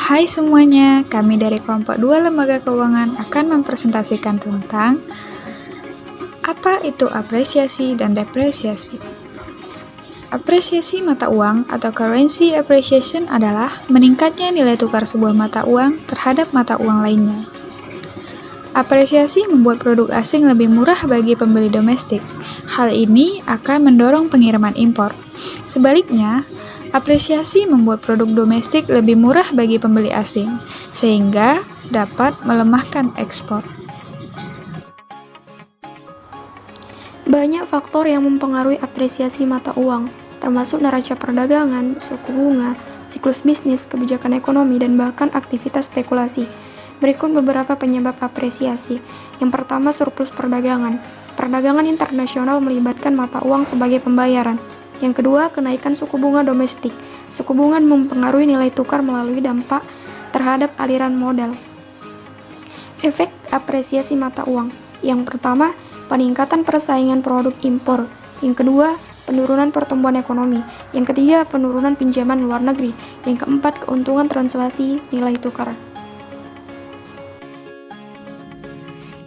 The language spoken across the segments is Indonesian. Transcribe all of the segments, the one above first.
Hai semuanya, kami dari kelompok 2 Lembaga Keuangan akan mempresentasikan tentang apa itu apresiasi dan depresiasi. Apresiasi mata uang atau currency appreciation adalah meningkatnya nilai tukar sebuah mata uang terhadap mata uang lainnya. Apresiasi membuat produk asing lebih murah bagi pembeli domestik. Hal ini akan mendorong pengiriman impor. Sebaliknya, apresiasi membuat produk domestik lebih murah bagi pembeli asing, sehingga dapat melemahkan ekspor. Banyak faktor yang mempengaruhi apresiasi mata uang, termasuk neraca perdagangan, suku bunga, siklus bisnis, kebijakan ekonomi, dan bahkan aktivitas spekulasi. Berikut beberapa penyebab apresiasi. Yang pertama, surplus perdagangan. Perdagangan internasional melibatkan mata uang sebagai pembayaran. Yang kedua, kenaikan suku bunga domestik. Suku bunga mempengaruhi nilai tukar melalui dampak terhadap aliran modal. Efek apresiasi mata uang. Yang pertama, peningkatan persaingan produk impor. Yang kedua, penurunan pertumbuhan ekonomi. Yang ketiga, penurunan pinjaman luar negeri. Yang keempat, keuntungan translasi nilai tukar.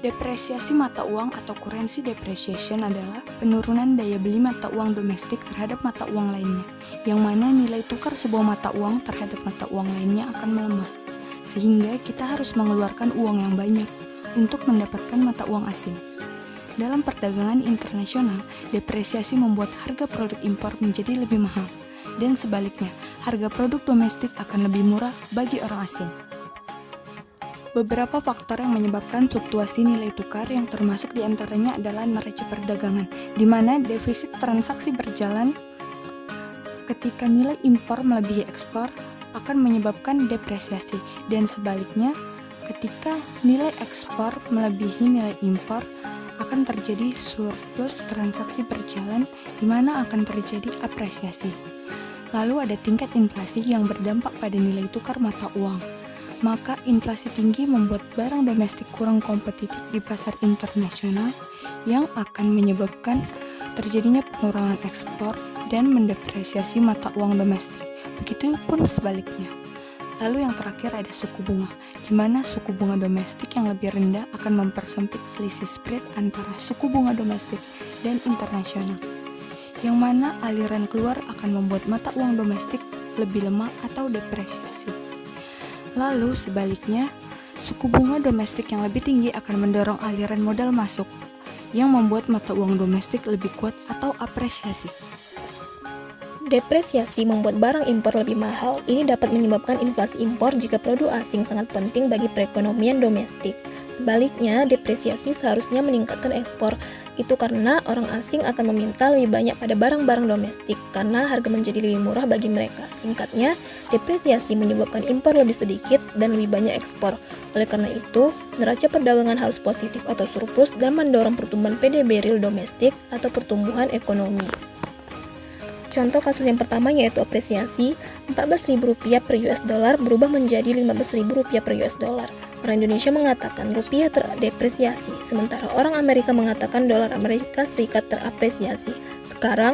Depresiasi mata uang atau currency depreciation adalah penurunan daya beli mata uang domestik terhadap mata uang lainnya, yang mana nilai tukar sebuah mata uang terhadap mata uang lainnya akan melemah, sehingga kita harus mengeluarkan uang yang banyak untuk mendapatkan mata uang asing. Dalam perdagangan internasional, depresiasi membuat harga produk impor menjadi lebih mahal, dan sebaliknya, harga produk domestik akan lebih murah bagi orang asing. Beberapa faktor yang menyebabkan fluktuasi nilai tukar yang termasuk diantaranya adalah neraca perdagangan, di mana defisit transaksi berjalan ketika nilai impor melebihi ekspor akan menyebabkan depresiasi, dan sebaliknya ketika nilai ekspor melebihi nilai impor akan terjadi surplus transaksi berjalan, di mana akan terjadi apresiasi. Lalu ada tingkat inflasi yang berdampak pada nilai tukar mata uang. Maka inflasi tinggi membuat barang domestik kurang kompetitif di pasar internasional yang akan menyebabkan terjadinya penurunan ekspor dan mendepresiasi mata uang domestik. Begitupun sebaliknya. Lalu yang terakhir ada suku bunga, di mana suku bunga domestik yang lebih rendah akan mempersempit selisih spread antara suku bunga domestik dan internasional, yang mana aliran keluar akan membuat mata uang domestik lebih lemah atau depresiasi. Lalu sebaliknya, suku bunga domestik yang lebih tinggi akan mendorong aliran modal masuk, yang membuat mata uang domestik lebih kuat atau apresiasi. Depresiasi membuat barang impor lebih mahal. Ini dapat menyebabkan inflasi impor jika produk asing sangat penting bagi perekonomian domestik. Sebaliknya, depresiasi seharusnya meningkatkan ekspor. Itu karena orang asing akan meminta lebih banyak pada barang-barang domestik karena harga menjadi lebih murah bagi mereka. Singkatnya, depresiasi menyebabkan impor lebih sedikit dan lebih banyak ekspor. Oleh karena itu, neraca perdagangan harus positif atau surplus dan mendorong pertumbuhan PDB real domestik atau pertumbuhan ekonomi. Contoh kasus yang pertama yaitu apresiasi, Rp14.000 per US dollar berubah menjadi Rp15.000 per US dollar. Orang Indonesia mengatakan rupiah terdepresiasi, sementara orang Amerika mengatakan dolar Amerika Serikat terapresiasi. Sekarang,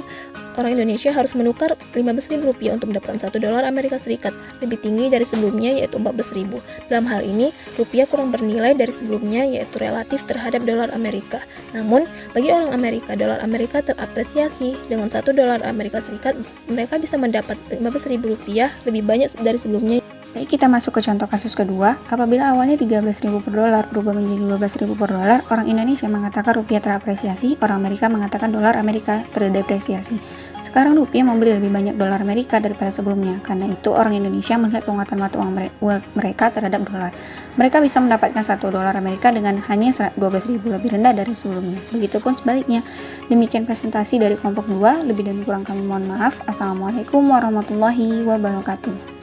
orang Indonesia harus menukar Rp15.000 untuk mendapatkan $1 Amerika Serikat, lebih tinggi dari sebelumnya yaitu 14.000. Dalam hal ini, rupiah kurang bernilai dari sebelumnya yaitu relatif terhadap dolar Amerika. Namun, bagi orang Amerika, dolar Amerika terapresiasi. Dengan $1 Amerika Serikat, mereka bisa mendapat Rp15.000 lebih banyak dari sebelumnya. Baik, kita masuk ke contoh kasus kedua. Apabila awalnya 13.000 per dolar berubah menjadi 12.000 per dolar, orang Indonesia mengatakan rupiah terapresiasi, orang Amerika mengatakan dolar Amerika terdepresiasi. Sekarang rupiah membeli lebih banyak dolar Amerika daripada sebelumnya. Karena itu, orang Indonesia melihat penguatan mata uang mereka terhadap dolar. Mereka bisa mendapatkan $1 Amerika dengan hanya 12.000 lebih rendah dari sebelumnya. Begitupun sebaliknya. Demikian presentasi dari kelompok 2. Lebih dan kurang kami mohon maaf. Assalamualaikum warahmatullahi wabarakatuh.